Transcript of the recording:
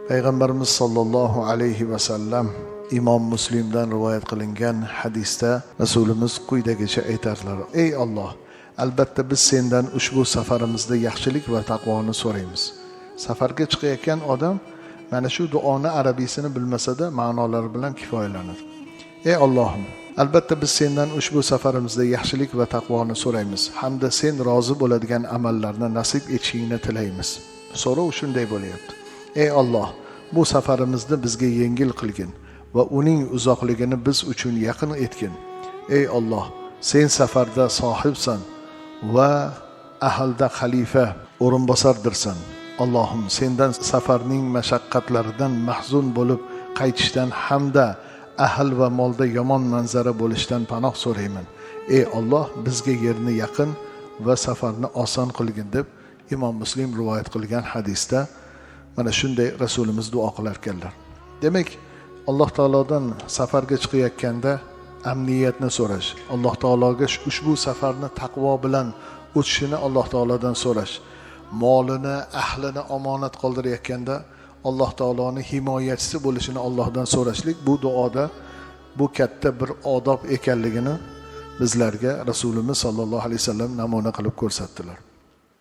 Payg'ambarimiz sollallohu alayhi va sallam Imom Muslimdan rivoyat qilingan hadisda Rasulimiz quyidagicha aytardilar: Ey Alloh, albatta biz sendan ushbu safarimizda yaxshilik va taqvoni so'raymiz. Safarga chiqayotgan odam mana shu duoni arabiysini bilmasa-da ma'nolari bilan kifoyalanadi. Ey Allohim, albatta biz sendan ushbu safarimizda yaxshilik va taqvoni so'raymiz hamda sen rozi bo'ladigan amallarni nasib etishingni tilaymiz. So'rov shunday bo'lyapti: Ey Alloh, bu safarimizni bizga yengil qilgin va uning uzoqligini biz uchun yaqin etgin. Ey Alloh, sen safarda sohibsan va ahlda xalifa, o'rinbosardirsan. Allohim, sendan safarning mashaqqatlaridan mahzun bo'lib qaytishdan hamda ahl va molda yomon manzara bo'lishdan panoh so'rayman. Ey Alloh, bizga yerni yaqin va safarni oson qilgin deb Imom Muslim rivoyat qilgan hadisda mana shunday Rasulimiz duo qilar ekanlar. Demak, Alloh taolodan safarga chiqayotganda amniyatni so'rash, Alloh taologa ushbu safarni taqvo bilan o'tishini Alloh taolodan so'rash, molini, ahlini omonat qoldirayotganda Alloh taoloning himoyachisi bo'lishini Allohdan so'rashlik bu duoda bu katta bir odob ekanligini bizlarga Rasulimiz sollallohu alayhi vasallam namuna qilib ko'rsatdilar.